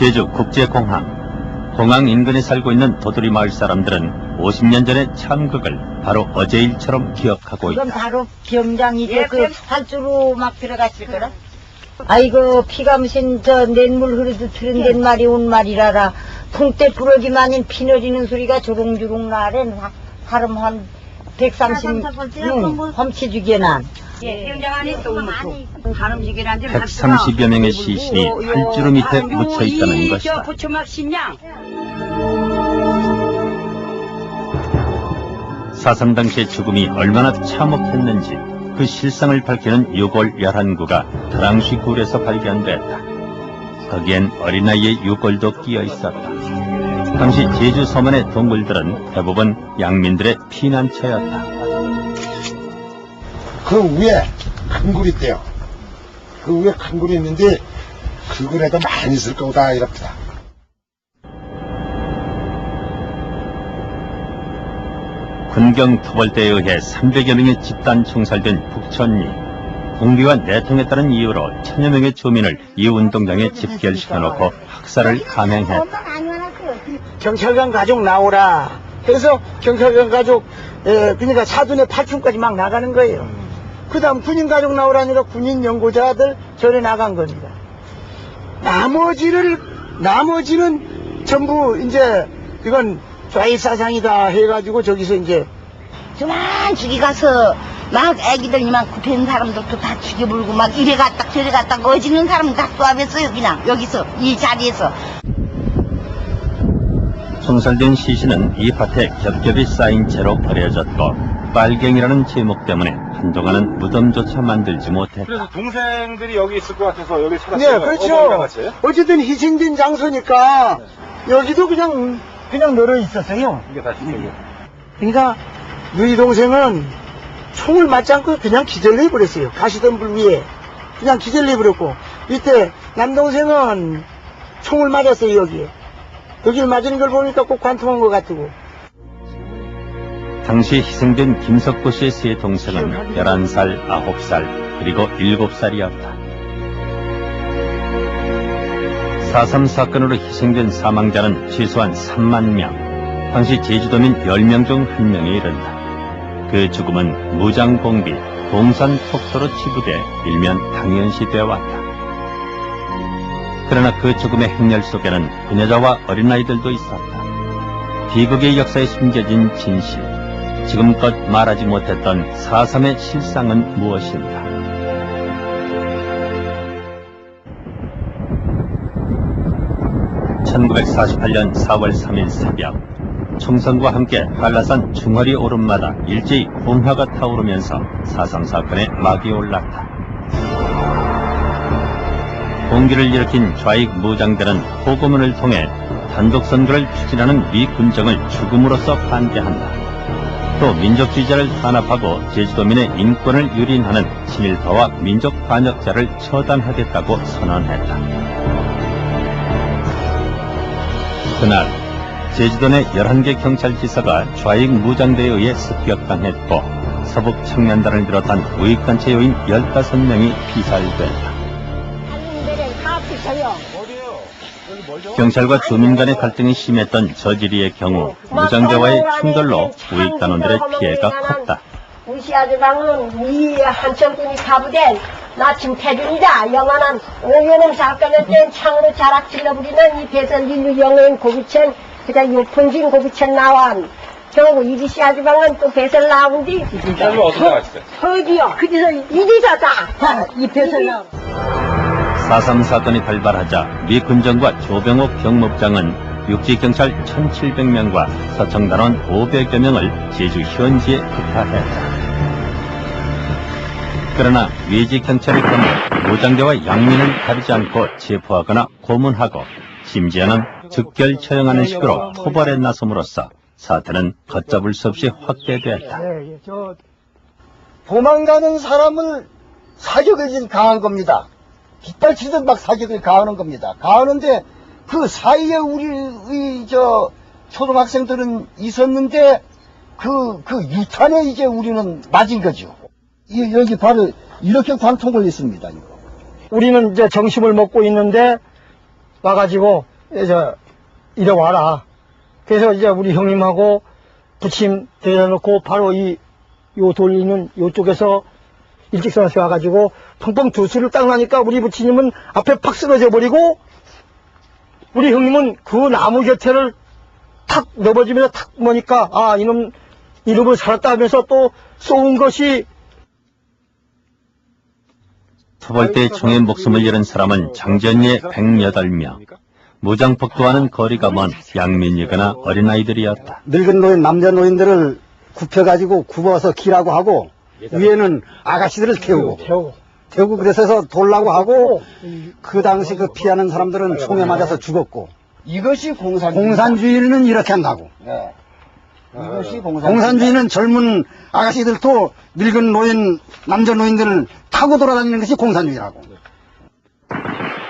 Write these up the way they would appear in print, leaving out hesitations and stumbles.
제주 국제공항. 공항 인근에 살고 있는 도토리 마을 사람들은 50년 전의 참극을 바로 어제 일처럼 기억하고 있다. 그럼 바로 병장이죠. 그 활주로 막 들어갔을 거라. 아이고 피가 무슨 저 냇물 흐르듯 트른된 말이 온 말이라라. 풍대 부러지만인 피 내리는 소리가 조롱조롱 나래. 사람 한 130 험치주게 난. 130여 명의 시신이 활주로 밑에 묻혀 있다는 것이다. 사삼 당시의 죽음이 얼마나 참혹했는지 그 실상을 밝히는 유골 11구가 다랑시 굴에서 발견됐다. 거기엔 어린아이의 유골도 끼어 있었다. 당시 제주 서만의 동굴들은 대부분 양민들의 피난처였다. 그 위에 큰 굴이 있대요. 그 위에 큰 굴이 있는데 그 굴에도 많이 있을 거다 이럽니다. 군경 토벌대에 의해 300여 명의 집단 총살된 북천리. 공비와 내통에 따른 이유로 1000여 명의 주민을 이 운동장에 집결시켜놓고 학살을 감행했다. 경찰관 가족 나오라. 그래서 경찰관 가족, 그러니까 사돈의 팔촌까지 막 나가는 거예요. 그 다음 군인 가족 나오라 아니라 군인 연고자들 절에 나간 겁니다. 나머지는 전부 이제 이건 좌익사상이다 해가지고 저기서 이제 그만 죽이 가서 막 애기들 이만큼 된 사람들도 다 죽여불고 막 이래 갔다 저래 갔다 어지는 사람 다 쏘아냈어요. 그냥 여기서 이 자리에서. 총살된 시신은 이 밭에 겹겹이 쌓인 채로 버려졌고 빨갱이라는 제목 때문에 한동안은 무덤조차 만들지 못했다. 그래서 동생들이 여기 있을 것 같아서 여기 찾았어요. 네, 그렇죠. 어쨌든 희생된 장소니까 여기도 그냥 널어 있었어요. 이게 다 희생이에요. 그러니까 누이 동생은 총을 맞지 않고 그냥 기절해버렸어요. 가시덤불 위에 그냥 기절해버렸고, 밑에 남동생은 총을 맞았어요. 여기를 맞은 걸 보니까 꼭 관통한 것 같고. 당시 희생된 김석구 씨의 세 동생은 11살, 9살, 그리고 7살이었다. 4.3 사건으로 희생된 사망자는 최소한 3만 명, 당시 제주도민 10명 중 1명에 이른다. 그 죽음은 무장공비, 동산폭도로 치부돼 일면 당연시되어 왔다. 그러나 그 죽음의 행렬 속에는 그녀자와 어린아이들도 있었다. 비극의 역사에 숨겨진 진실, 지금껏 말하지 못했던 4.3의 실상은 무엇인가? (1948년 4월 3일) 새벽, 총선과 함께 한라산 중허리 오름마다 일제히 풍화가 타오르면서 4.3 사건의 막이 올랐다. 공기를 일으킨 좌익 무장들은 포고문을 통해 단독선거를 추진하는 미 군정을 죽음으로써 반대한다. 또 민족주의자를 탄압하고 제주도민의 인권을 유린하는 친일파와 민족 반역자를 처단하겠다고 선언했다. 그날 제주도 내 11개 경찰지사가 좌익 무장대에 의해 습격당했고 서북 청년단을 비롯한 우익단체 요인 15명이 피살됐다. 경찰과 주민 간의 갈등이 심했던 저지리의 경우 무장대와의 충돌로 우익단원들의 피해가 컸다. 우리 아주방은 이 한천군이 가부된 나침 태준이다. 영원한 오연음 사건을 땐 창으로 자락질러 부리는 이 배선진류 영행 고비천 그다음 육풍진 고비천 나완 경우 이리시 아주방은 또 배설 나온 뒤 그럼 어떻게 나왔어요? 어디요? 그래서 이리서다 이 배설 나온 4.3 사건이 발발하자 미 군정과 조병옥 경무부장은 육지경찰 1,700명과 서청단원 500여 명을 제주 현지에 급파했다. 그러나 외지경찰의 경우 무장대와 양민을 가리지 않고 체포하거나 고문하고 심지어는 즉결 처형하는 식으로 토벌에 나섬으로써 사태는 걷잡을 수 없이 확대됐다. 도망가는 사람을 사격을 가한 겁니다. 빗발치듯 막 사격을 가하는 겁니다. 가하는데 그 사이에 우리의 초등학생들은 있었는데 그 유탄에 이제 우리는 맞은 거죠. 여기 바로 이렇게 관통을 했습니다. 이거. 우리는 이제 정심을 먹고 있는데 와가지고 이리 와라. 그래서 이제 우리 형님하고 부침 대려놓고 바로 요 돌리는 요쪽에서 일직선에서 와가지고 펑펑 두 수를 딱 나니까 우리 부치님은 앞에 팍 쓰러져 버리고 우리 형님은 그 나무 곁에를 탁 넘어지면서 탁 보니까 아 이놈을 살았다 하면서 또 쏘은 것이 토벌대 총에 목숨을 잃은 사람은 장전리의 108명. 무장폭도와는 거리가 먼 양민이거나 어린아이들이었다. 늙은 노인, 남자 노인들을 굽혀가지고 굽어서 기라고 하고, 위에는 아가씨들을 태우고 그래서 돌라고 하고, 그 당시 그 피하는 사람들은 총에 맞아서 죽었고, 이것이 공산주의는 이렇게 한다고. 이것이 공산주의는 젊은 아가씨들도 늙은 노인, 남자 노인들을 타고 돌아다니는 것이 공산주의라고.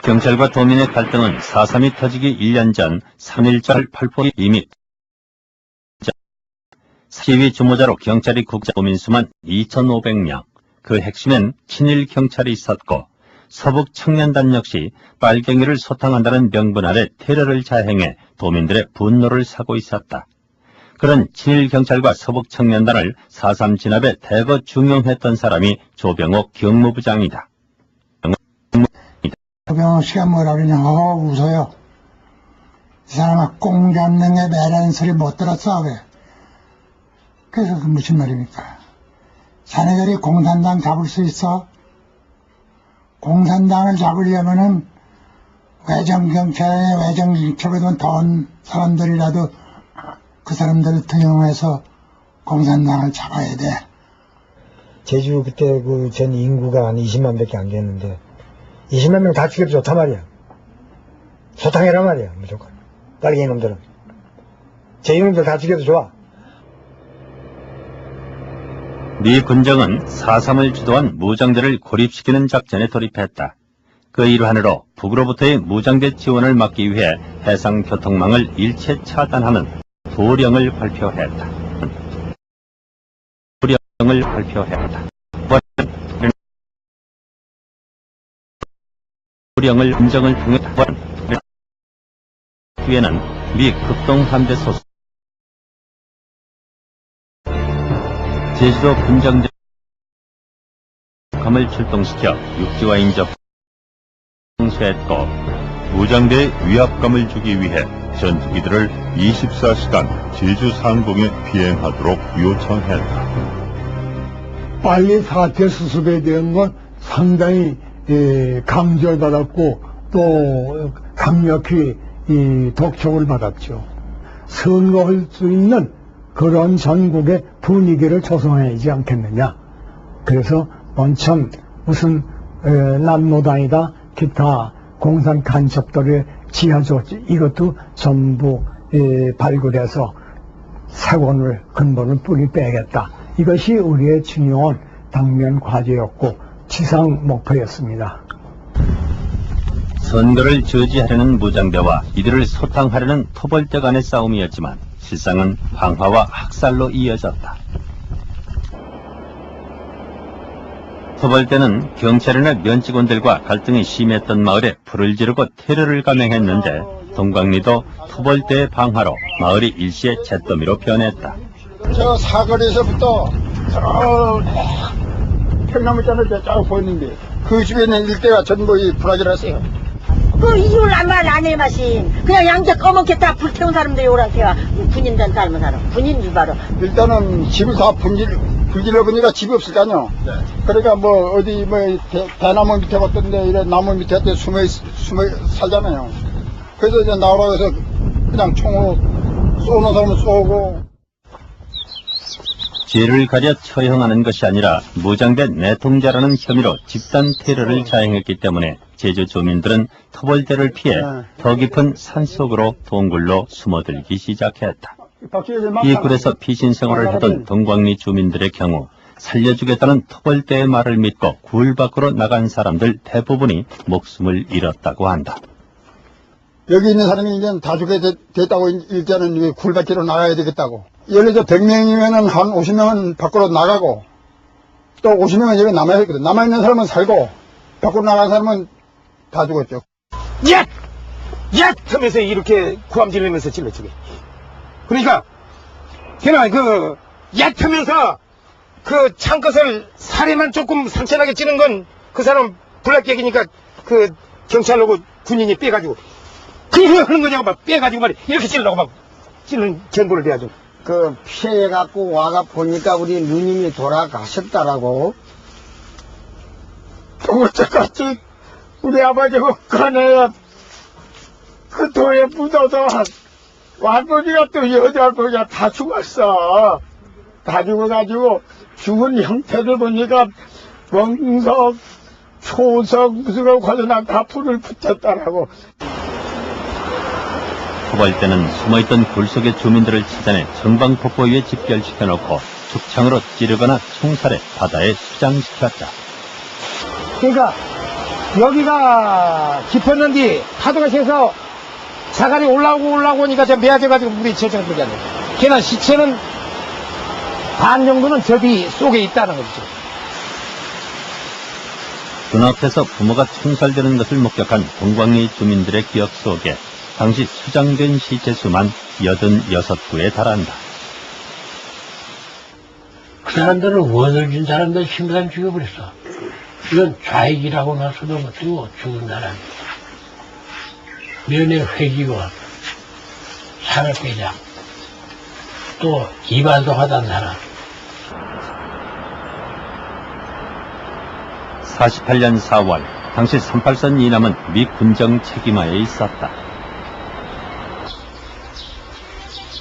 경찰과 도민의 갈등은 4.3이 터지기 1년 전 3.1절 발포기 이미 시위 주모자로 경찰이 국자 도민수만 2,500명. 그 핵심엔 친일 경찰이 있었고 서북 청년단 역시 빨갱이를 소탕한다는 명분 아래 테러를 자행해 도민들의 분노를 사고 있었다. 그런 친일 경찰과 서북 청년단을 4.3 진압에 대거 중용했던 사람이 조병옥 경무부장이다. 조병옥 씨가 뭐라 그러냐고 웃어요. 이 사람아 꽁 잡는 게 매라는 소리 못 들었어 왜? 그래서 그 무슨 말입니까? 자네들이 공산당 잡을 수 있어? 공산당을 잡으려면은 외정경찰에 외정경찰보다 더한 사람들이라도 그 사람들을 등용해서 공산당을 잡아야 돼. 제주 그때 그 전 인구가 한 20만 밖에 안 됐는데 20만 명 다 죽여도 좋단 말이야. 소탕해라 말이야 무조건. 빨갱이 놈들은. 제 이놈들 다 죽여도 좋아. 미 군정은 4.3을 주도한 무장대를 고립시키는 작전에 돌입했다. 그 일환으로 북으로부터의 무장대 지원을 막기 위해 해상 교통망을 일체 차단하는 도령을 발표했다. 도령을 군정을 통해 뒤에는 미 극동함대 소속 제주도 군정대 감을 출동시켜 육지와 인접 홍수했고 무장대에 위압감을 주기 위해 전투기들을 24시간 제주 상공에 비행하도록 요청했다. 빨리 사태 수습에 대한 건 상당히 강조받았고 또 강력히 독촉을 받았죠. 선거할 수 있는 그런 전국의 분위기를 조성하지 않겠느냐. 그래서 원천 무슨 남노당이다 기타 공산 간첩들의 지하 조직 이것도 전부 발굴해서 사건을 근본을 뿌리 빼겠다. 이것이 우리의 중요한 당면 과제였고 지상 목표였습니다. 선거를 저지하려는 무장대와 이들을 소탕하려는 토벌대 간의 싸움이었지만 실상은 방화와 학살로 이어졌다. 토벌대는 경찰이나 면직원들과 갈등이 심했던 마을에 불을 지르고 테러를 감행했는데 동광리도 토벌대의 방화로 마을이 일시에 잿더미로 변했다. 저 사거리에서부터 저 평나무 잔을 쫙 보이는데 그 집에 있는 일대가 전부 이 불화질했어요. 그 이유를 말 안 해 마신 그냥 양자 꺼먹게 다 불태운 사람들이 오라케요. 군인단 닮은 사람 군인들 바로. 일단은 집을 다 불질러 보니까 집이 없을 거 아니요. 네. 그러니까 뭐 어디 뭐 대나무 밑에 어떤데 이런 나무 밑에 어떤 숨어 살잖아요. 그래서 이제 나오라고 해서 그냥 총으로 쏘는 사람은 쏘고. 죄를 가려 처형하는 것이 아니라 무장대 내통자라는 혐의로 집단 테러를 자행했기 때문에 제주 주민들은 토벌대를 피해 더 깊은 산속으로 동굴로 숨어들기 시작했다. 이 굴에서 피신 생활을 하던 동광리 주민들의 경우 살려주겠다는 토벌대의 말을 믿고 굴 밖으로 나간 사람들 대부분이 목숨을 잃었다고 한다. 여기 있는 사람이 이제 다 죽게 됐다고 일단은 굴 밖으로 나가야 되겠다고. 예를 들어 100명이면은 한 50명은 밖으로 나가고 또 50명은 여기 남아야 했거든. 남아있는 사람은 살고 밖으로 나간 사람은 다 죽었죠. 예! 얏! 하면서 이렇게 구함 지르면서 찔렀지. 그러니까, 걔는 얏! 하면서 그 창것을 살에만 조금 상처나게 찌는 건 그 사람 불합격이니까 그 경찰하고 군인이 빼가지고 그걸 하는 거냐고 막 빼가지고 말이야. 이렇게 찔러고 막 찌는 전부를 해야죠. 그 피해갖고 와가 보니까 우리 누님이 돌아가셨다라고. 어째까지 우리 아버지가 가네야 그 도에 묻어서 완전히가 또 여자 거야 다 죽었어. 다 죽어가지고 죽은 형태를 보니까 멍석, 초석 무슨 거 관련한 다 불을 붙였다라고. 토벌대는 숨어있던 굴 속의 주민들을 찾아내 정방폭포 위에 집결시켜놓고 죽창으로 찌르거나 총살해 바다에 수장시켰다. 그러니까 여기가 깊었는데 파도가 세서 자갈이 올라오고 오니까 저 매어져가지고 물이 저쪽으로 들어가네. 걔는 시체는 반 정도는 저 뒤 속에 있다는 거죠. 눈앞에서 부모가 총살되는 것을 목격한 동광리 주민들의 기억 속에 당시 수장된 시체 수만 86구에 달한다. 그 사람들은 원을 준 사람들 심상 죽여버렸어. 이건 좌익이라고 나서도 못하고 죽은 사람. 면회 회기고 산업회장 또 이발도 하던 사람. 48년 4월 당시 38선 이남은 미 군정 책임하에 있었다.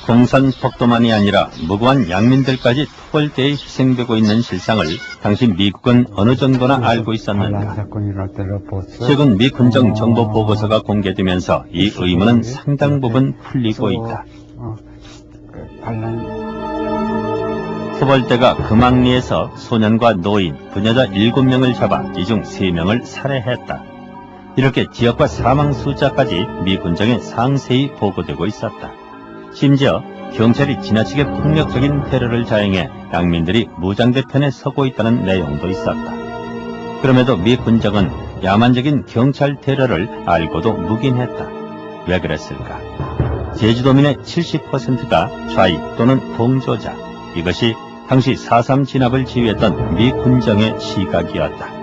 공산폭도만이 아니라 무고한 양민들까지 토벌대에 희생되고 있는 실상을 당시 미국은 어느 정도나 알고 있었는가. 최근 미 군정 정보 보고서가 공개되면서 이 의문은 상당 부분 풀리고 있다. 토벌대가 금왕리에서 소년과 노인, 부녀자 7명을 잡아 이 중 3명을 살해했다. 이렇게 지역과 사망 숫자까지 미 군정에 상세히 보고되고 있었다. 심지어 경찰이 지나치게 폭력적인 테러를 자행해 양민들이 무장대 편에 서고 있다는 내용도 있었다. 그럼에도 미 군정은 야만적인 경찰 테러를 알고도 묵인했다. 왜 그랬을까? 제주도민의 70%가 좌익 또는 동조자. 이것이 당시 4.3 진압을 지휘했던 미 군정의 시각이었다.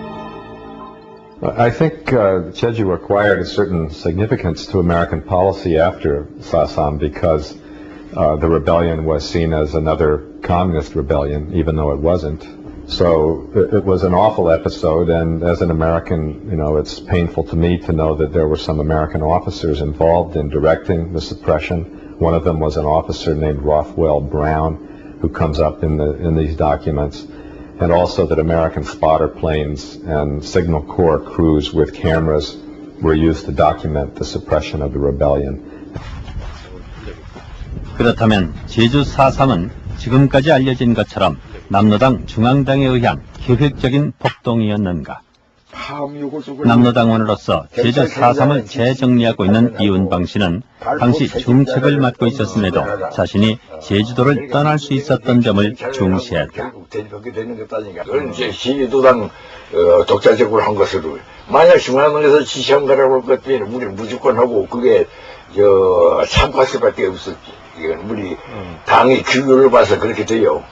I think Jeju acquired a certain significance to American policy after Sasam because the rebellion was seen as another communist rebellion, even though it wasn't. So it was an awful episode, and as an American, you know, it's painful to me to know that there were some American officers involved in directing the suppression. One of them was an officer named Rothwell Brown, who comes up in these documents, and also that American spotter planes and Signal Corps crews with cameras were used to document the suppression of the rebellion. 그렇다면 제주 4.3은 지금까지 알려진 것처럼 남로당 중앙당에 의한 계획적인 폭동이었는가? 남로당원으로서 제주 4.3을 재정리하고 있는 이운방 씨는 당시 중책을 맡고 있었음에도 자신이 제주도를 떠날 수 있었던 점을 중시했다. 그건 이제 신의도당 독자적으로 한 것으로 만약 중앙당에서 지시한 거라고 할 것들은 우리는 무조건 하고 그게 참고할 수밖에 없었지. 이건 우리 당의 규율을 봐서 그렇게 돼요.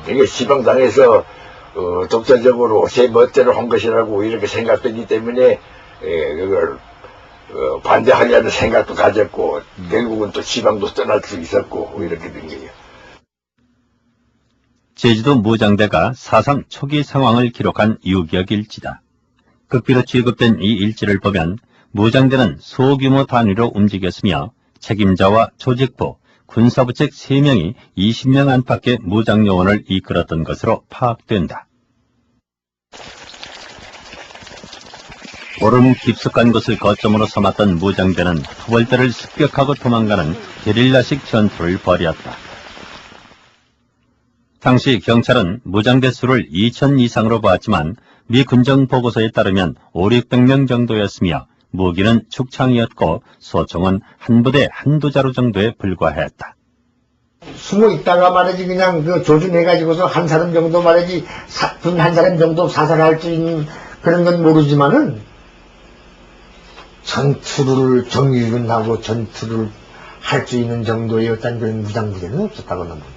이게 지방당에서 독자적으로 제 멋대로 한 것이라고 이렇게 생각되기 때문에 그걸 반대하려는 생각도 가졌고 결국은 또 지방도 떠날 수 있었고 이렇게 된 거예요. 제주도 무장대가 4.3 초기 상황을 기록한 유격 일지다. 극비로 취급된 이 일지를 보면 무장대는 소규모 단위로 움직였으며 책임자와 조직부, 군사부책 3명이 20명 안팎의 무장요원을 이끌었던 것으로 파악된다. 오름 깊숙한 곳을 거점으로 삼았던 무장대는 토벌대를 습격하고 도망가는 게릴라식 전투를 벌였다. 당시 경찰은 무장대 수를 2,000 이상으로 보았지만 미 군정 보고서에 따르면 500~600명 정도였으며 무기는 축창이었고 소총은 한 부대 한두 자루 정도에 불과했다. 숨어 있다가 말이지 그냥 조준해가지고서 한 사람 정도 말이지 군 한 사람 정도 사살할 수 있는 그런 건 모르지만은 전투를 정리군하고 전투를 할 수 있는 정도의 어떤 그런 무장부대는 없었다고 봅니다.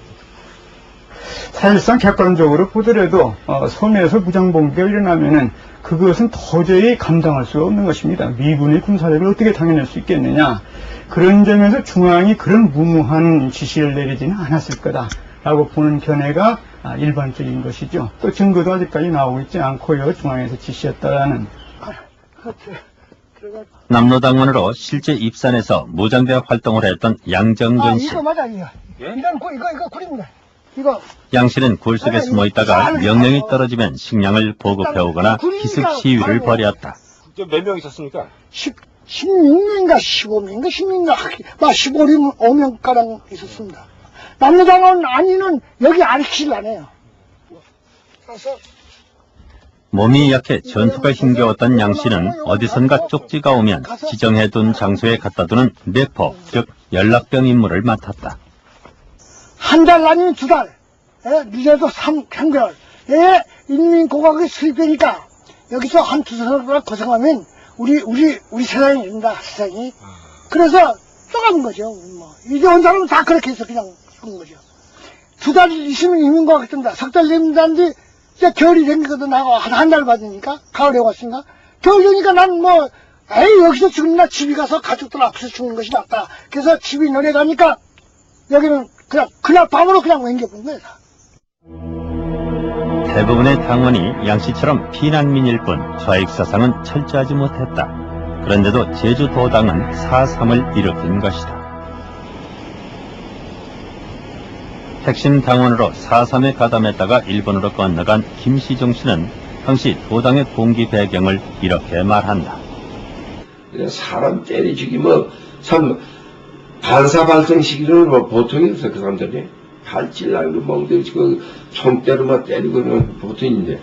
사실상 객관적으로 보더라도 섬에서 무장봉기가 일어나면은 그것은 도저히 감당할 수가 없는 것입니다. 미군의 군사력을 어떻게 당해낼 수 있겠느냐. 그런 점에서 중앙이 그런 무모한 지시를 내리지는 않았을 거다라고 보는 견해가 일반적인 것이죠. 또 증거도 아직까지 나오고 있지 않고요. 중앙에서 지시했다라는. 남로당원으로 실제 입산해서 무장대 활동을 했던 양정근 씨. 이거 맞아, 이거. 예? 이거 굴입니다. 이거. 양 씨는 굴 속에 숨어 있다가 명령이 떨어지면 식량을 보급해오거나 기습 시위를 벌였다. 몇 명 있었습니까? 16명인가 15명인가 16명인가 15명가량 있었습니다. 남로당원 아니는 여기 알키질 않아요. 그래서 몸이 약해 전투가 힘겨웠던 양 씨는 어디선가 쪽지가 오면 지정해둔 장소에 갖다 두는 내포, 즉 연락병 임무를 맡았다. 한 달 아니면 2달, 늦어도 3개월, 인민공화국에 수입되니까 여기서 한 2달 고생하면 우리 세상이 된다, 세상이. 그래서 떠가는 거죠. 뭐. 이제 온 사람은 다 그렇게 해서 그냥 죽은 거죠. 2달 있으면 인민공화국 된다. 3달 되는데 이제 겨울이 생기거든. 나가 한 달 받으니까 가을에 왔으니까 겨울 되니까 난 뭐 여기서 죽는다. 집에 가서 가족들 앞에서 죽는 것이 낫다. 그래서 집이 노래 가니까 여기는 그냥 밤으로 그냥 옮겨본 거예요. 대부분의 당원이 양 씨처럼 피난민일 뿐 좌익 사상은 철저하지 못했다. 그런데도 제주도당은 4.3을 일으킨 것이다. 핵심 당원으로 4.3에 가담했다가 일본으로 건너간 김시종 씨는 당시 도당의 공기 배경을 이렇게 말한다. 사람 때려 죽이면 참 반사발성 시기는 뭐 보통이 없어. 그 사람들이 발질나고 멍들이 총대로만 때리고 그러면 보통인데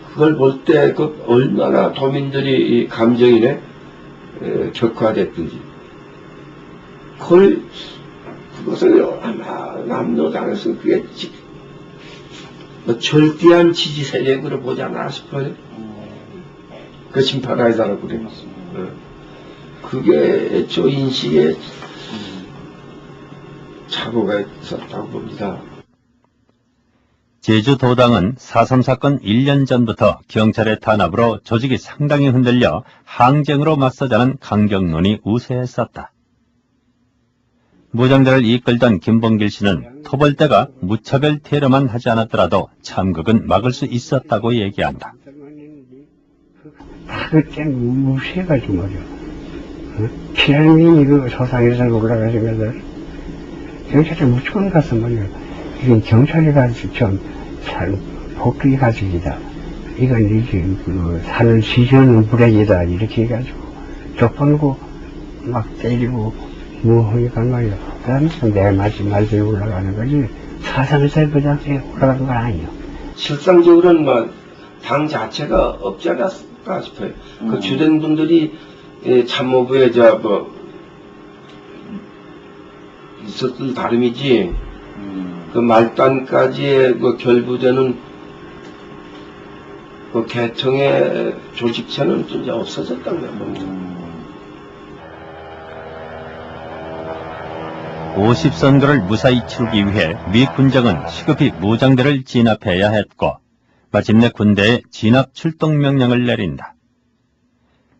그걸 볼 때 그 얼마나 도민들이 이 감정이네 격화됐든지 그것을 아마 남로당에서 그게 뭐 절대한 지지 세력으로 보지 않나 싶어요. 그 심판하이사라고 그래요. 그게 저 인식에 착오가 있었다고 봅니다. 제주도당은 4.3 사건 1년 전부터 경찰의 탄압으로 조직이 상당히 흔들려 항쟁으로 맞서자는 강경론이 우세했었다. 무장대를 이끌던 김봉길 씨는 토벌대가 무차별 테러만 하지 않았더라도 참극은 막을 수 있었다고 얘기한다. 그때 무시해가지고 말이야. 피난민이 그 소상에서 올라가시면서 경찰에 무조건 가서 말이야. 이건 경찰이 가지고 참 복귀 가족이다. 이건 이제 사는 시전은 불행이다. 이렇게 해가지고 족벌고 막 때리고 뭐 하니까 말이야. 그러면서 내 말씀에 올라가는 거지. 사상에서 그냥 올라간 건 아니에요. 실상적으로는 뭐 당 자체가 없지 않았을까 싶어요. 그 주된 분들이 참모부에 있었던 다름이지. 그 말단까지의 그 결부되는 그 계통의 조직체는 이제 없어졌다고 봅니다. 50선거를 무사히 치르기 위해 미 군정은 시급히 무장대를 진압해야 했고 마침내 군대에 진압 출동 명령을 내린다.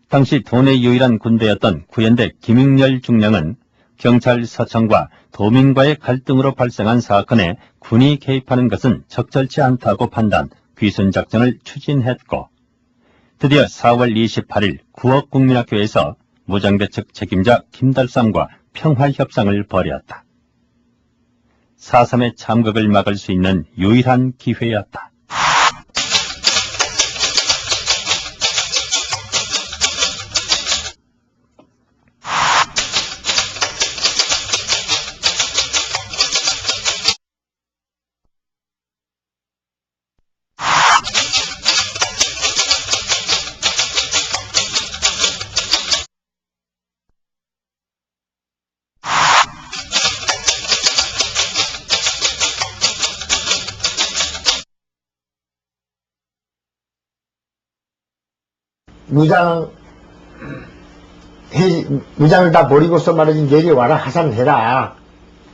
당시 도내 유일한 군대였던 구현대 김익렬 중령은 경찰 서청과 도민과의 갈등으로 발생한 사건에 군이 개입하는 것은 적절치 않다고 판단, 귀순작전을 추진했고 드디어 4월 28일 구억국민학교에서 무장대 측 책임자 김달삼과 평화협상을 벌였다. 4.3의 참극을 막을 수 있는 유일한 기회였다. 무장을 다 버리고서 말이지 내려와라, 하산해라.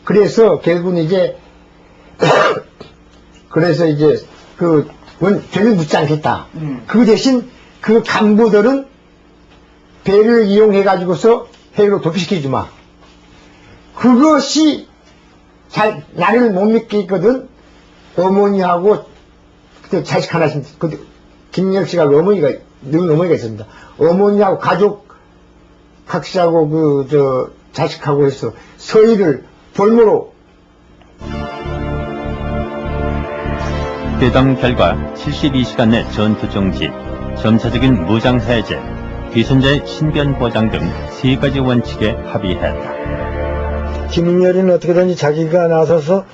그래서 결국은 이제 그래서 이제 죄를 묻지 않겠다. 그 대신 그 간부들은 배를 이용해 가지고서 해외로 도피시켜 주마. 그것이 나를 못 믿겠거든. 어머니하고 그때 자식 하나씩 김열 씨가 어머니가 있습니다. 어머니하고 가족 각시하고 자식하고 해서 서희를 볼모로. 회담 결과 72시간 내 전투 정지, 점차적인 무장 해제, 귀순자의 신변 보장 등 3가지 원칙에 합의했다. 김인열이는 어떻게든지 자기가 나서서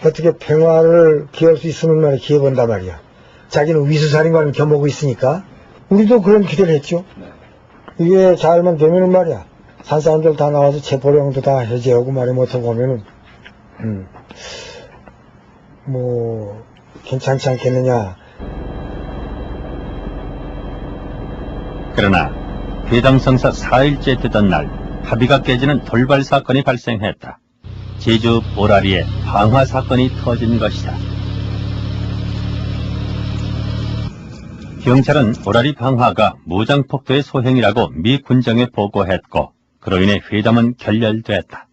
어떻게 평화를 기할 수 있으면 말이야, 기해본단 말이야. 자기는 위수살인관을 겸하고 있으니까. 우리도 그런 기대를 했죠. 이게 잘만 되면은 말이야, 산 사람들 다 나와서 체포령도 다 해제하고 말이 못하고 하면은, 괜찮지 않겠느냐. 그러나 회담 성사 4일째 되던 날 합의가 깨지는 돌발 사건이 발생했다. 제주 보라리에 방화 사건이 터진 것이다. 경찰은 보라리 방화가 무장폭도의 소행이라고 미 군정에 보고했고, 그로 인해 회담은 결렬됐다.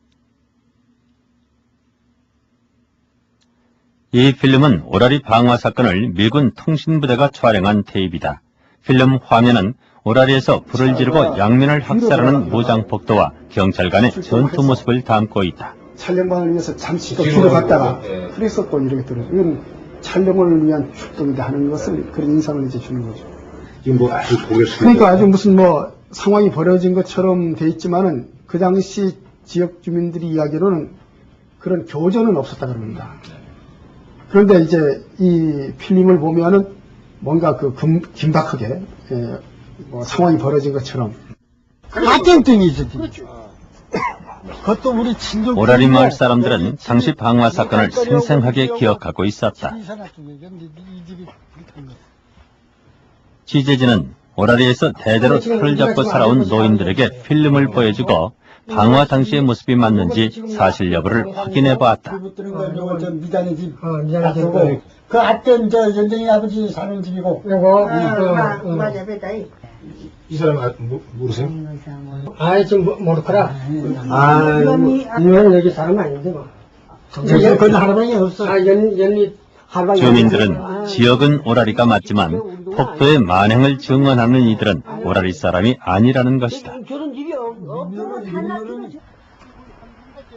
이 필름은 오라리 방화 사건을 미군 통신부대가 촬영한 테이프이다. 필름 화면은 오라리에서 불을 지르고 양면을 학살하는 무장폭도와 경찰 간의 전투 모습을 담고 있다. 촬영방을 위해서 잠시 또 뒤로 갔다가 그래서 또 이렇게 들어요. 이건 촬영을 위한 출동이다 하는 것을 그런 인상을 이제 주는 거죠. 지금 아주 보겠습니다. 그러니까 아주 무슨 상황이 벌어진 것처럼 돼 있지만은 그 당시 지역 주민들이 이야기로는 그런 교전은 없었다 그럽니다. 그런데 이제 이 필름을 보면은 뭔가 긴박하게 상황이 벌어진 것처럼. 땡땡이 있었지. 그것도 우리 친족. 오라리 마을 사람들은 당시 방화 사건을 생생하게 기억하고 있었다. 취재진은 오라리에서 대대로 틀을 잡고 살아온 노인들에게 필름을 보여주고 방화 당시의 모습이 맞는지 사실 여부를 확인해 보았다. 미단의 집. 그 앞전 연정이 아버지 사는 집이고. 맞아, 이 사람 모르세요? 좀 모르더라. 이건 여기 사람 아닌데 뭐. 그건 할아버지 없어. 주민들은 지역은 오라리가 맞지만 폭도의 만행을 증언하는 이들은 오라리 사람이 아니라는 것이다.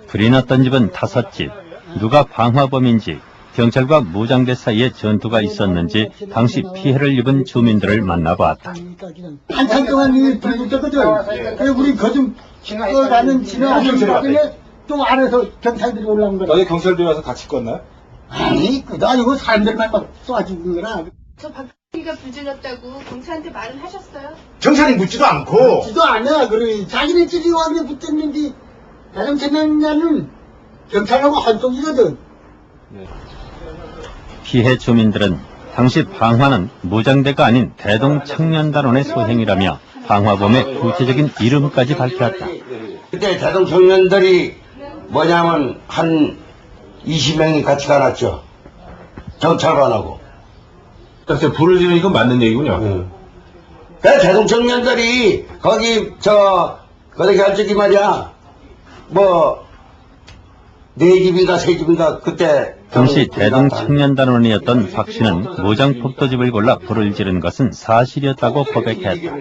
불이 났던 집은 5집, 누가 방화범인지, 경찰과 무장대 사이에 전투가 있었는지 당시 피해를 입은 주민들을 만나보았다. 한참 동안 이 불이 붙었거든. 그래서 우리 거좀 가는 지나가는 또 안에서 경찰들이 올라온 거야. 어제 경찰들이 와서 같이 껐나요? 아니, 그도 아니고 사람들만 막 쏘아주는 거라. 저 박기가 불질렀다고 경찰한테 말은 하셨어요? 경찰이 묻지도 않고. 묻지도 않아. 그래. 자기네들이 와 그래 붙었는데 자동차면은 경찰하고 한쪽이거든. 피해 주민들은 당시 방화는 무장대가 아닌 대동청년단원의 소행이라며 방화범의 구체적인 이름까지 밝혔다. 그때 대동청년들이 뭐냐면 한 20명이 같이 가놨죠. 경찰관하고. 그래서 불을 지르는 건 맞는 얘기군요. 그 대동청년들이 거기 거기 할 적이 말이야. 네 집인가 세 집인가 그때. 당시 대동청년단원이었던 박 씨는 무장폭도집을 골라 불을 지른 것은 사실이었다고 고백했다.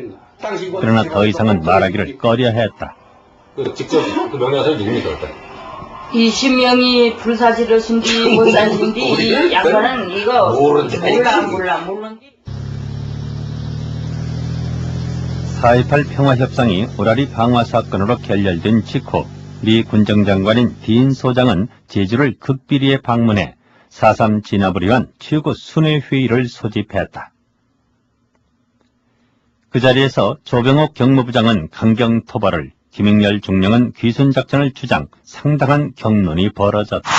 그러나 더 이상은 말하기를 꺼려했다. 직접 그 명령사를 누굽니까? 20명이 불사지르신지 못 사신지 이 양반은 이거 몰라. 4.18 평화협상이 오라리 방화 사건으로 결렬된 직후 미 군정장관인 딘 소장은 제주를 극비리에 방문해 4.3 진압을 위한 최고 순회회의를 소집했다. 그 자리에서 조병옥 경무부장은 강경 토벌을, 김익렬 중령은 귀순작전을 주장, 상당한 격론이 벌어졌다.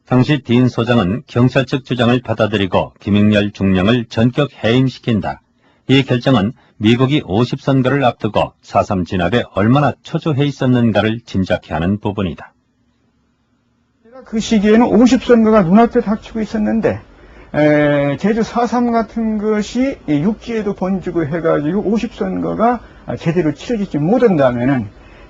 당시 딘 소장은 경찰 측 주장을 받아들이고 김익렬 중령을 전격 해임시킨다. 이 결정은 미국이 50선거를 앞두고 4.3 진압에 얼마나 초조해 있었는가를 짐작케 하는 부분이다. 그 시기에는 50선거가 눈앞에 닥치고 있었는데 제주 4.3 같은 것이 육지에도 번지고 해가지고 50선거가 제대로 치러지지 못한다면은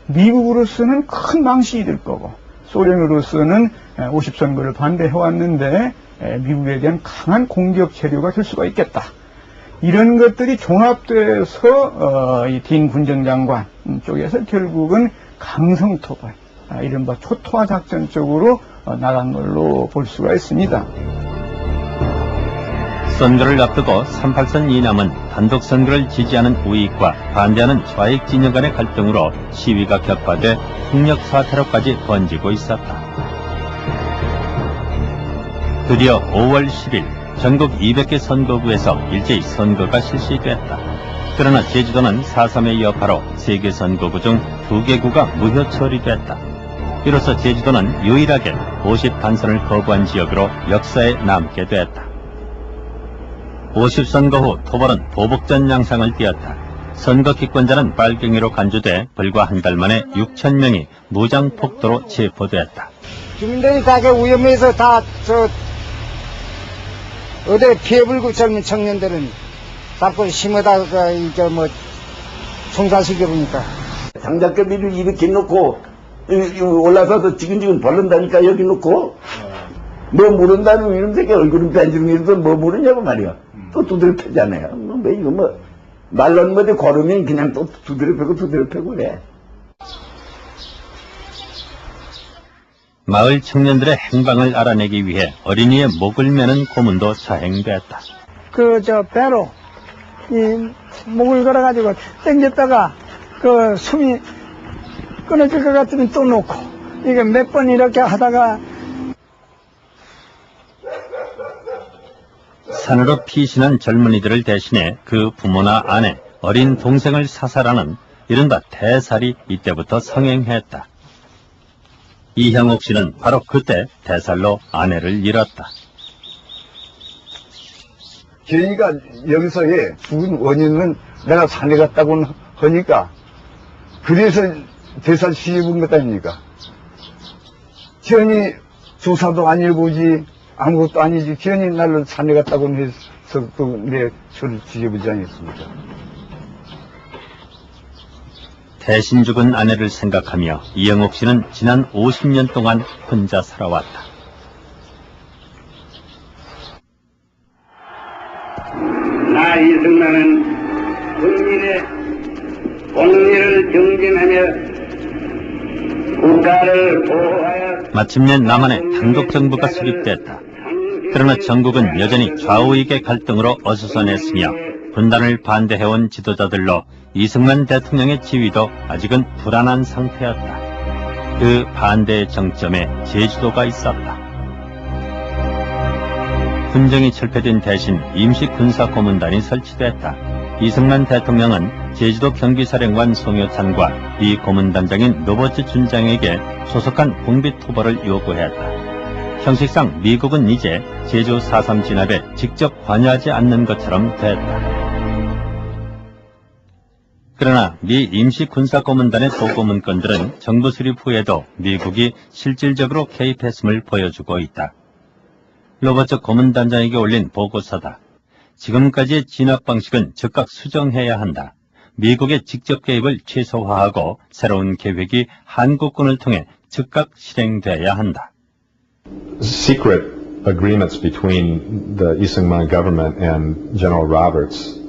미국으로서는 큰 망신이 될 거고 소련으로서는 50선거를 반대해왔는데 미국에 대한 강한 공격 재료가 될 수가 있겠다. 이런 것들이 종합돼서 이 딘 군정장관 쪽에서 결국은 강성토벌, 이른바 초토화 작전 쪽으로 나간 걸로 볼 수가 있습니다. 선거를 앞두고 38선 이남은 단독 선거를 지지하는 우익과 반대하는 좌익 진영 간의 갈등으로 시위가 격화돼 폭력 사태로까지 번지고 있었다. 드디어 5월 10일 전국 200개 선거구에서 일제히 선거가 실시됐다. 그러나 제주도는 4.3에 이어 바로 3개 선거구 중 2개 구가 무효 처리됐다. 이로써 제주도는 유일하게 50 단선을 거부한 지역으로 역사에 남게 됐다. 50선거 후 토벌은 보복전 양상을 띠었다. 선거 기권자는 빨갱이로 간주돼 불과 한 달 만에 6,000명이 무장 폭도로 체포됐다. 주민들이 다게 위험해서 다 어디 피해불구 젊은 청년들은 자꾸 심어다가 이제 뭐 총살시켜보니까 장작개비를 이렇게 놓고 올라서서 지근지근 벌른다니까 여기 놓고 뭐 모른다는 이런 새끼 얼굴은 뺀지르면서 뭐 모르냐고 말이야. 또 두드려 패잖아요. 뭐 이거 뭐 말론 뭐지 걸으면 그냥 또 두드려 패고 그래. 마을 청년들의 행방을 알아내기 위해 어린이의 목을 매는 고문도 자행됐다. 배로 이 목을 걸어가지고 당겼다가 그 숨이 끊어질 것 같으면 또 놓고 이게 몇 번 이렇게 하다가 산으로 피신한 젊은이들을 대신해 그 부모나 아내, 어린 동생을 사살하는 이른바 대살이 이때부터 성행했다. 이형옥 씨는 바로 그때 대살로 아내를 잃었다. 저희가 여기서의 죽은 원인은 내가 산에 갔다고 하니까 그래서 대살 시집은 것 아닙니까? 지연이 조사도 안 해보지 아무것도 아니지 지연이 나를 산에 갔다고 해서 또 내 저를 뒤져보지 않겠습니까? 대신 죽은 아내를 생각하며 이영옥 씨는 지난 50년 동안 혼자 살아왔다. 나 이승만은 국민의 공리를 증진하며 국가를 보호하여 마침내 남한의 단독 정부가 수립됐다. 그러나 전국은 여전히 좌우익의 갈등으로 어수선했으며 분단을 반대해온 지도자들로 이승만 대통령의 지위도 아직은 불안한 상태였다. 그 반대의 정점에 제주도가 있었다. 군정이 철폐된 대신 임시군사고문단이 설치됐다. 이승만 대통령은 제주도 경비사령관 송효찬과 이 고문단장인 노버츠 준장에게 소속한 공비토벌을 요구했다. 형식상 미국은 이제 제주 4.3 진압에 직접 관여하지 않는 것처럼 됐다. 그러나 미 임시군사고문단의 보고문건들은 정부 수립 후에도 미국이 실질적으로 개입했음을 보여주고 있다. 로버츠 고문단장에게 올린 보고서다. 지금까지의 진압 방식은 즉각 수정해야 한다. 미국의 직접 개입을 최소화하고 새로운 계획이 한국군을 통해 즉각 실행돼야 한다. Secret agreements between the Isengman government and General Roberts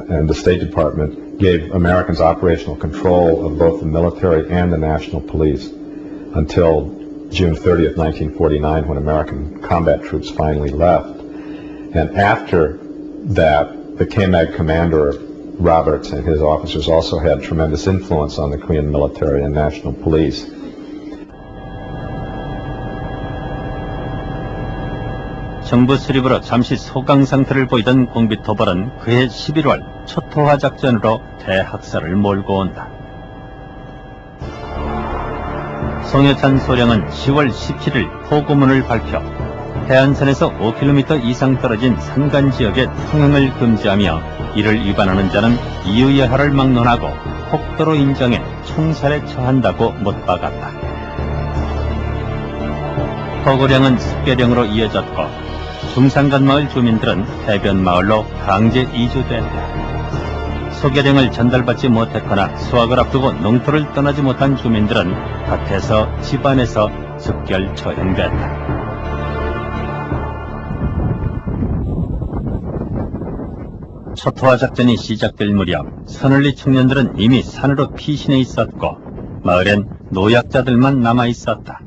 and the State Department gave Americans operational control of both the military and the national police until June 30th, 1949, when American combat troops finally left. And after that, the KMAG commander, Roberts, and his officers also had tremendous influence on the Korean military and national police. 정부 수립으로 잠시 소강 상태를 보이던 공비토벌은 그해 11월 초토화 작전으로 대학살을 몰고 온다. 송여찬 소령은 10월 17일 포고문을 발표 해안선에서 5km 이상 떨어진 산간 지역에 통행을 금지하며 이를 위반하는 자는 이유예하를 막론하고 폭도로 인정해 총살에 처한다고 못 박았다. 포고령은 습계령으로 이어졌고 중산간 마을 주민들은 해변 마을로 강제 이주됐다. 소개령을 전달받지 못했거나 수확을 앞두고 농토를 떠나지 못한 주민들은 밭에서 집안에서 즉결 처형됐다. 초토화 작전이 시작될 무렵 서늘리 청년들은 이미 산으로 피신해 있었고 마을엔 노약자들만 남아 있었다.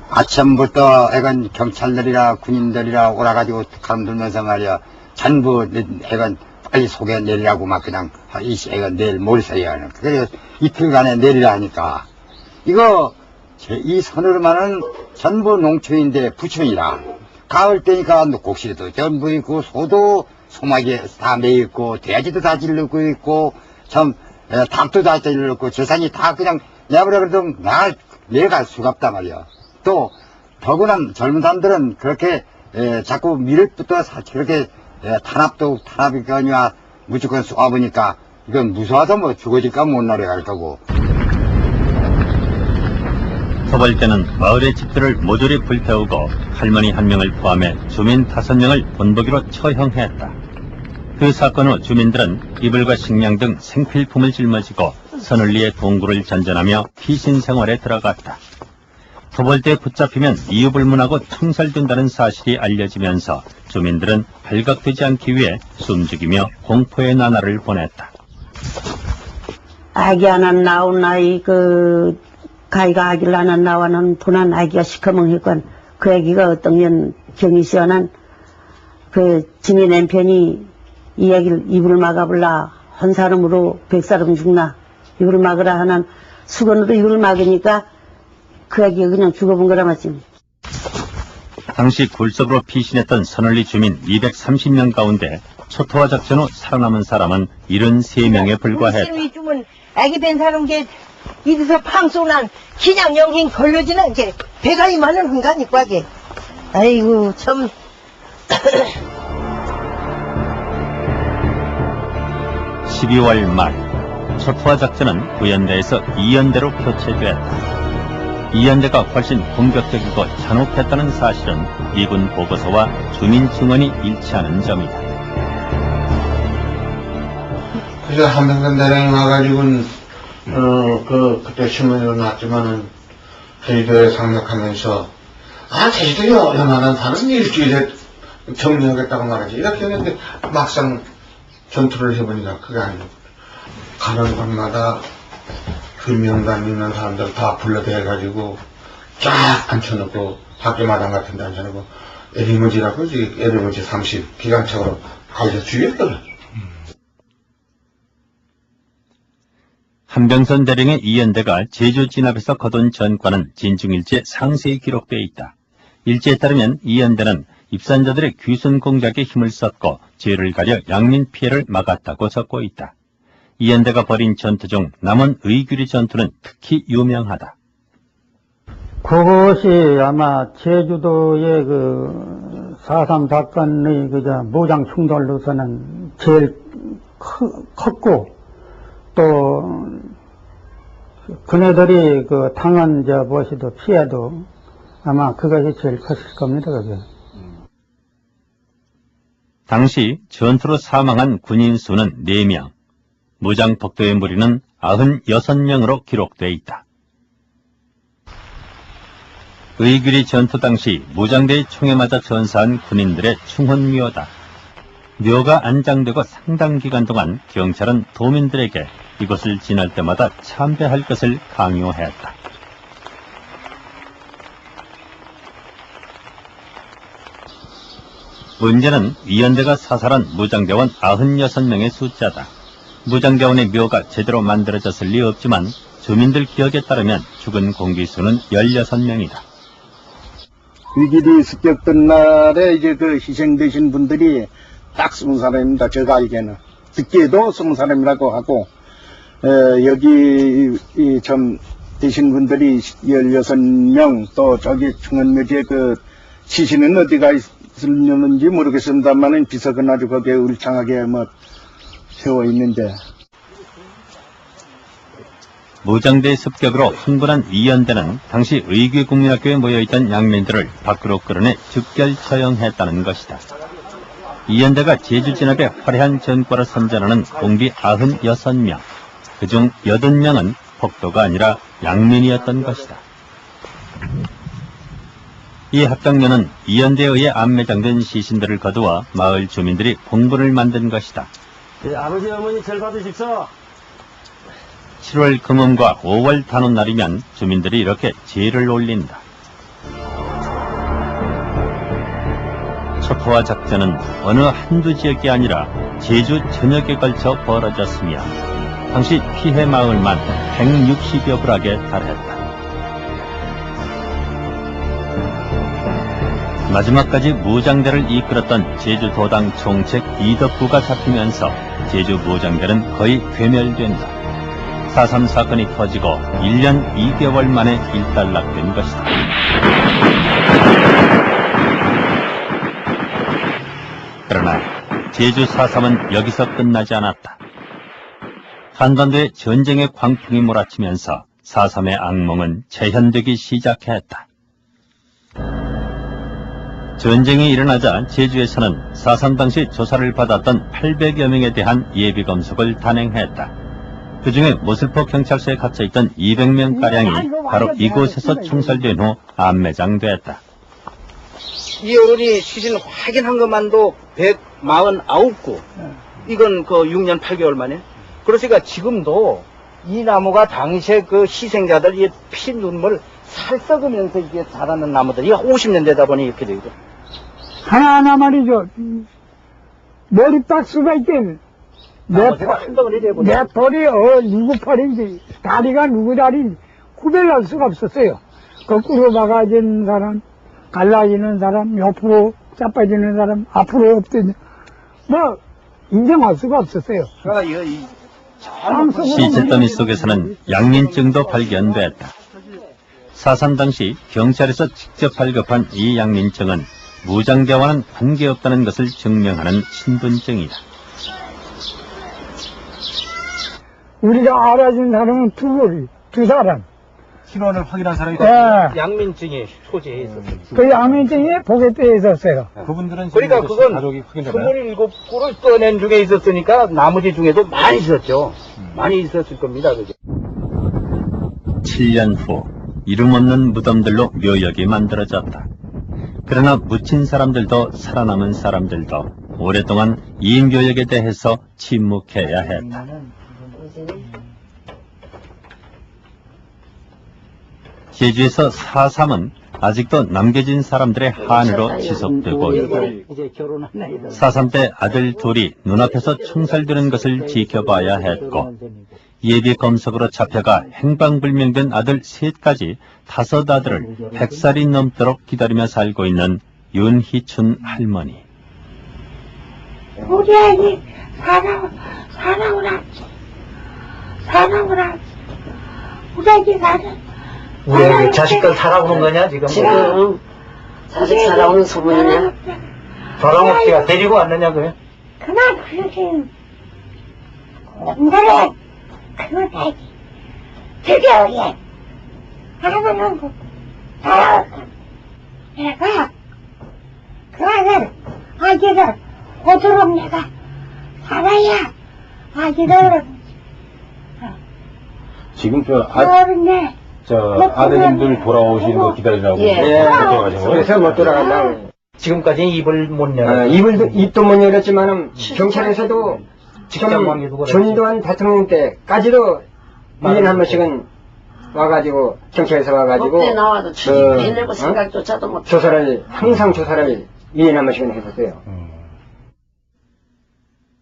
아침부터 애간 경찰들이라 군인들이라 오라가지고 가름 들면서 말이야 전부 애간 빨리 속에 내리라고 막 그냥 애간 내일 모레서야 하는 그래서 이틀간에 내리라 하니까 이거 이 선으로만은 전부 농촌인데 부촌이라 가을 때니까 곡실에도 전부 있고 소도 소막에 다 매있고 돼지도 다 질르고 있고 참 닭도 다 질르고 재산이 다 그냥 내버려 그래도 내려갈 수가 없단 말이야. 또 더구나 젊은 사람들은 그렇게 자꾸 밀부터 저렇게 탄압이 아니라 무조건 쏘아보니까 이건 무서워서 뭐 죽어질까 못 내려갈 거고. 토벌대는 마을의 집들을 모조리 불태우고 할머니 1명을 포함해 주민 5명을 본보기로 처형했다. 그 사건 후 주민들은 이불과 식량 등 생필품을 짊어지고 서늘리의 동굴을 전전하며 피신 생활에 들어갔다. 토벌대에 붙잡히면 이유불문하고 총살된다는 사실이 알려지면서 주민들은 발각되지 않기 위해 숨죽이며 공포의 나날을 보냈다. 아기 하나 나온 아이 가이가 아기를 하나 나와는 분한 아기가 시커먼했건 그 아기가 어떤 년 경이 시원한 증인 남편이 이 아기를 입을 막아볼라 한 사람으로 100사람 죽나 입을 막으라 하는 수건으로 입을 막으니까 그 아기가 그냥 죽어본 거라 맞지. 당시 굴속으로 피신했던 서늘리 주민 230명 가운데 초토화 작전 후 살아남은 사람은 73명에 불과했다. 주면 아기 된 사람 게 이래서 팡쏘난 그냥 영행 걸려지는 게 배가 이만한 hun가니까 게 아이고 참. 12월 말 초토화 작전은 구연대에서 이연대로 교체됐다. 이연대가 훨씬 공격적이고 잔혹했다는 사실은 미군 보고서와 주민 증언이 일치하는 점이다. 그래서 한병선 대령이 와가지고는 그때 신문으로 나왔지만은 제주도에 상륙하면서 제주도요 연하는 사는 일주일에 정리하겠다고 말하지 이렇게 했는데 막상 전투를 해보니까 그게 아니고 가는 곳마다 그 명단 있는 사람들 다 불러대가지고 쫙 앉혀놓고 밖에 마당 같은 데 앉혀놓고 에리머지라고 그러지 에리머지 30 기관총으로 가서 죽였거든. 한병선 대령의 이연대가 제주 진압에서 거둔 전과는 진중일지에 상세히 기록되어 있다. 일지에 따르면 이연대는 입산자들의 귀순 공작에 힘을 썼고 죄를 가려 양민 피해를 막았다고 적고 있다. 이연대가 벌인 전투 중 남원 의규리 전투는 특히 유명하다. 그것이 아마 제주도의 4.3 사건의 무장 충돌로서는 제일 컸고 또 그네들이 당한 피해도 아마 그것이 제일 컸을 겁니다. 그게. 당시 전투로 사망한 군인 수는 4명, 무장 폭도의 무리는 96명으로 기록되어 있다. 의규리 전투 당시 무장대의 총에 맞아 전사한 군인들의 충혼묘다. 묘가 안장되고 상당 기간 동안 경찰은 도민들에게 이곳을 지날 때마다 참배할 것을 강요했다. 문제는 이연대가 사살한 무장대원 96명의 숫자다. 무장대원의 묘가 제대로 만들어졌을 리 없지만 주민들 기억에 따르면 죽은 공기수는 16명이다. 위기를 습격된 날에 희생되신 분들이 딱 20사람입니다. 제가 알기에는. 듣기에도 20사람이라고 하고, 여기 되신 분들이 16명, 또 저기 충원묘지에 그 시신은 어디가 있을는지 모르겠습니다만은 비석은 아주 거기에 울창하게 뭐 세워 있는데. 무장대 습격으로 흥분한 이연대는 당시 의귀국민학교에 모여있던 양민들을 밖으로 끌어내 즉결 처형했다는 것이다. 이연대가 제주 진압에 화려한 전과를 선전하는 공비 96명, 그중 80명은 폭도가 아니라 양민이었던 것이다. 이 합작년은 이연대에 의해 안매장된 시신들을 거두어 마을 주민들이 봉분을 만든 것이다. 아버지 어머니 절 받으십시오. 7월 금음과 5월 단오날이면 주민들이 이렇게 제를 올린다. 척포와 작전은 어느 한두 지역이 아니라 제주 전역에 걸쳐 벌어졌으며 당시 피해 마을만 160여 불악에 달했다. 마지막까지 무장대를 이끌었던 제주도당 총책 이덕구가 잡히면서 제주 무장대는 거의 괴멸된다. 4.3 사건이 터지고 1년 2개월 만에 일단락된 것이다. 그러나 제주 4.3은 여기서 끝나지 않았다. 한반도에 전쟁의 광풍이 몰아치면서 4.3의 악몽은 재현되기 시작했다. 전쟁이 일어나자 제주에서는 4.3 당시 조사를 받았던 800여 명에 대한 예비검속을 단행했다. 그 중에 모슬포 경찰서에 갇혀있던 200명가량이 바로 이곳에서 총살된 후 안매장됐다. 이 어른이 시신 확인한 것만도 149구. 이건 그 6년 8개월 만에. 그러니까 지금도 이 나무가 당시에 그 희생자들 이 피 눈물 살 썩으면서 이게 자라는 나무들이 50년 되다 보니 이렇게 되거든. 하나하나 말이죠. 머리 박스가 있겠네. 내 털이 누구 털인지 다리가 누구 다리인지 구별할 수가 없었어요. 거꾸로 막아지는 사람, 갈라지는 사람, 옆으로 자빠지는 사람, 앞으로 엎드는 뭐 인정할 수가 없었어요. 시체더미 속에서는 양민증도 발견됐다. 4.3 당시 경찰에서 직접 발급한 이 양민증은 무장대와는 관계없다는 것을 증명하는 신분증이다. 우리가 알아준 사람은 두 사람. 신원을 확인한 사람이 양민증이 소재에 있었어요. 그 양민증이 보게대에 있었어요. 그분들은 그러니까 그건 가족이 확인되나요? 27구를 떠낸 중에 있었으니까 나머지 중에도 많이 있었죠. 많이 있었을 겁니다. 그게. 7년 후 이름 없는 무덤들로 묘역이 만들어졌다. 그러나 묻힌 사람들도 살아남은 사람들도 오랫동안 이 묘역에 대해서 침묵해야 했다. 제주에서 4.3은 아직도 남겨진 사람들의 한으로 지속되고 있다. 4.3 때 아들 둘이 눈앞에서 총살되는 것을 지켜봐야 했고 예비 검석으로 잡혀가 행방불명된 아들 셋까지 5 아들을 100살이 넘도록 기다리며 살고 있는 윤희춘 할머니. 우리 아기 살아오라. 우리 아기 우리 아기 자식들 살아오는 거냐 지금? 지금 자식 살아오는 소문이냐? 돌아먹기가 데리고 왔느냐 그래? 그만 그러지. 오늘은 그건 아기 드디어 할아버지는 살아올까. 내가 그 아기를 오도록 내가 살아야 아기를 지금 어른네 아드님들 돌아오시는 거 기다리라고 그렇게 가신 거예요? 그래서 못 돌아간다고. 지금까지 입을 못 열어. 입도 못 열었지만은 경찰에서도 지금 전두환 대통령 때까지도 1년에 한 번씩은 와가지고 경찰에서 와가지고 그때 나와도 해내고 생각조차도 못. 항상 조사를 1년에 한 번씩은 했었어요.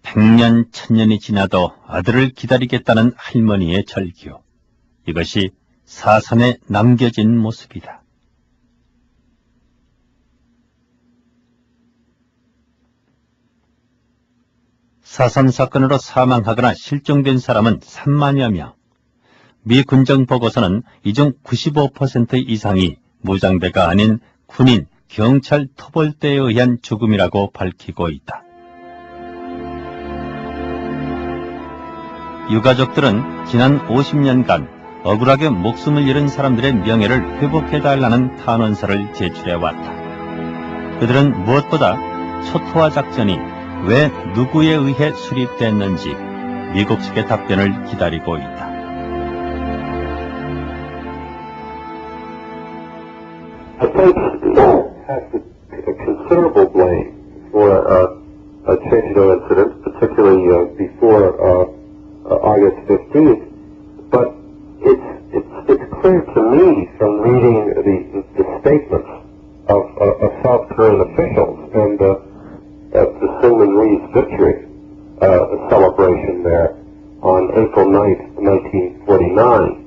100년, 1000년이 지나도 아들을 기다리겠다는 할머니의 절규. 이것이 4.3에 남겨진 모습이다. (4.3) 사건으로 사망하거나 실종된 사람은 3만여 명. 미 군정 보고서는 이 중 95% 이상이 무장대가 아닌 군인, 경찰 토벌대에 의한 죽음이라고 밝히고 있다. 유가족들은 지난 50년간 억울하게 목숨을 잃은 사람들의 명예를 회복해달라는 탄원서를 제출해왔다. 그들은 무엇보다 초토화 작전이 왜 누구에 의해 수립됐는지 미국 측의 답변을 기다리고 있다. The States has considerable blame for a Chechnya incident, particularly before August 15th. But it's clear to me from reading the statements of South Korean officials and at the Syngman Rhee's victory celebration there on April 9th, 1949.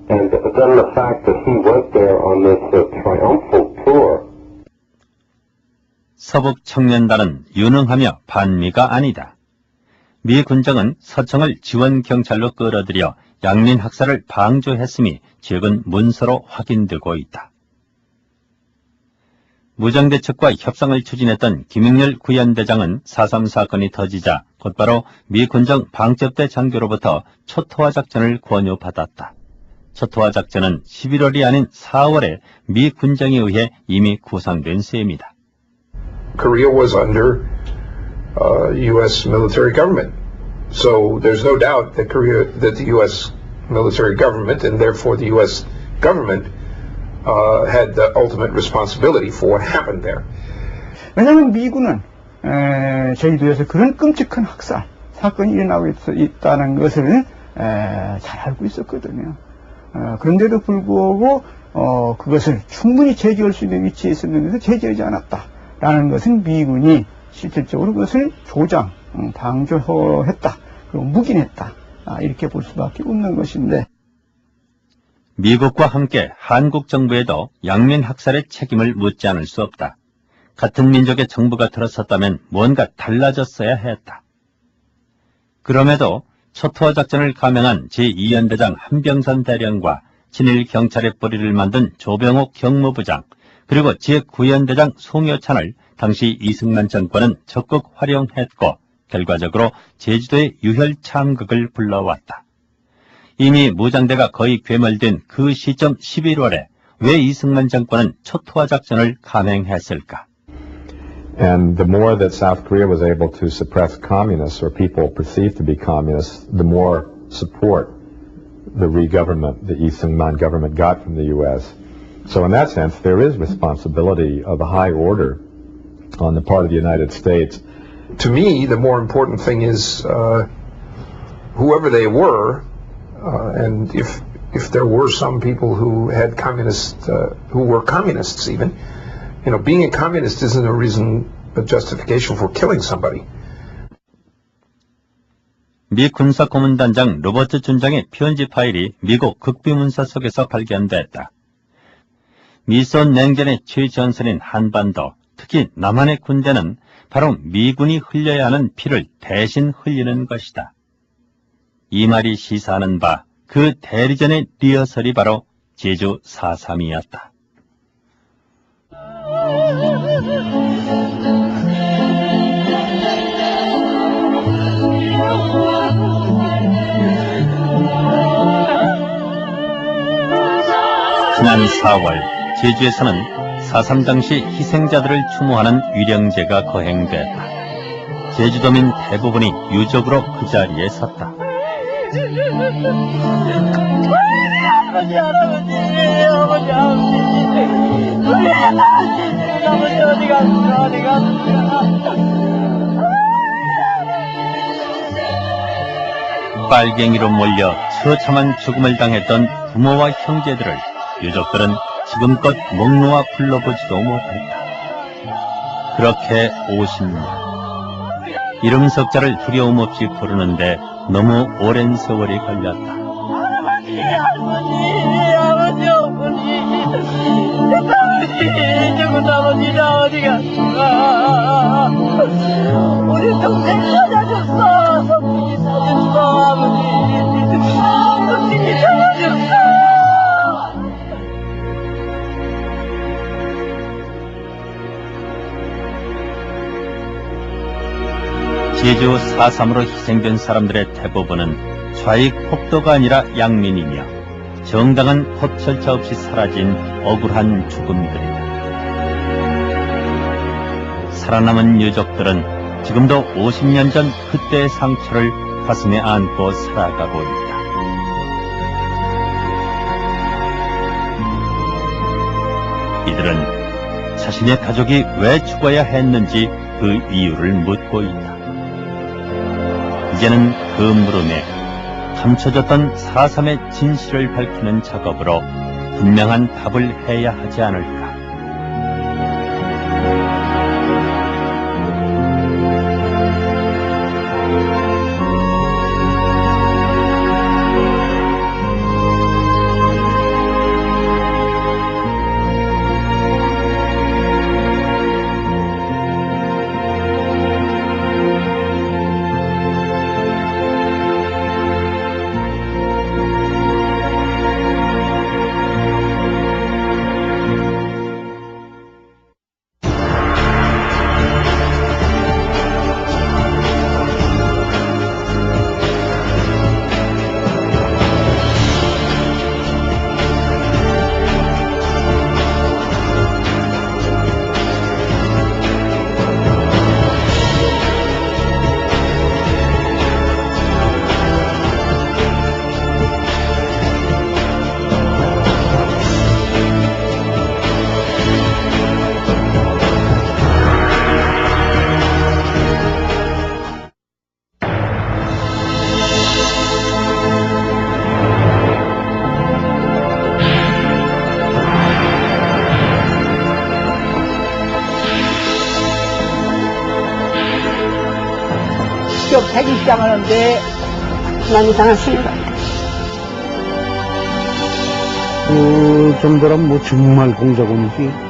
And then the fact that he went there on this triumphal tour. 서북 청년단은 유능하며 반미가 아니다. 미 군정은 서청을 지원 경찰로 끌어들여 양민 학살을 방조했음이 최근 문서로 확인되고 있다. 무장대 측과 협상을 추진했던 김영렬 구현대장은 4.3 사건이 터지자 곧바로 미 군정 방첩대 장교로부터 초토화 작전을 권유받았다. 초토화 작전은 11월이 아닌 4월에 미 군정에 의해 이미 구상된 셈이다. Korea was under U.S. military government. So there's no doubt that the U.S. military government and therefore the U.S. government had the ultimate responsibility for what happened there. 왜냐하면 미군은 제주도에서 그런 끔찍한 학살 사건이 일어나고 있다는 것을 잘 알고 있었거든요. 그런데도 불구하고 그것을 충분히 제지할 수 있는 위치에 있었는데도 제지하지 않았다라는 것은 미군이 실질적으로 그것을 조장, 방조했다, 그리고 묵인했다, 이렇게 볼 수밖에 없는 것인데. 미국과 함께 한국 정부에도 양민 학살의 책임을 묻지 않을 수 없다. 같은 민족의 정부가 들어섰다면 뭔가 달라졌어야 했다. 그럼에도 초토화 작전을 감행한 제2연대장 한병선 대령과 친일 경찰의 뿌리를 만든 조병옥 경무부장, 그리고 제9연대장 송여찬을 당시 이승만 정권은 적극 활용했고 결과적으로 제주도의 유혈 참극을 불러왔다. 이미 무장대가 거의 괴멸된 그 시점 11월에 왜 이승만 정권은 초토화 작전을 감행했을까? And the more that South Korea was able to suppress communists or people perceived to be communists, the more support the re-government, the Lee Seung-man government got from the U.S. So in that sense, there is responsibility of a high order on the part of the United States. To me, the more important thing is whoever they were, and if there were some people who had who were communists even, you know, being a communist isn't a justification for killing somebody. 미 군사고문단장 로버트 준장의 편지 파일이 미국 극비문서 속에서 발견됐다. 미소 냉전의 최전선인 한반도, 특히 남한의 군대는 바로 미군이 흘려야 하는 피를 대신 흘리는 것이다. 이 말이 시사하는 바 그 대리전의 리허설이 바로 제주 4.3이었다. 지난 4월 제주에서는 4.3 당시 희생자들을 추모하는 위령제가 거행됐다. 제주도민 대부분이 유족으로 그 자리에 섰다. 아버지, 아버지, 우리 아버지 어디 갔어? 빨갱이로 몰려 처참한 죽음을 당했던 부모와 형제들을 유족들은 지금껏 목 놓아 불러보지도 못했다. 그렇게 50년. 이름 석자를 두려움 없이 부르는데 너무 오랜 세월이 걸렸다. 아버지, 어머니. 죽은 아버지가 어디 갔어? 우리 동생 찾아줬어. 성진이 찾아줬어, 아버지. 성진이 찾아줬어. 제주 4.3으로 희생된 사람들의 대부분은 좌익 폭도가 아니라 양민이며 정당한 법 절차 없이 사라진 억울한 죽음들이다. 살아남은 유족들은 지금도 50년 전 그때의 상처를 가슴에 안고 살아가고 있다. 이들은 자신의 가족이 왜 죽어야 했는지 그 이유를 묻고 있다. 이제는 그 물음에 감춰졌던 4.3의 진실을 밝히는 작업으로 분명한 답을 해야 하지 않을까. 직접 자기 시작하는데 난 이상한 생각. 그 정도라면 뭐 정말 공작원이지.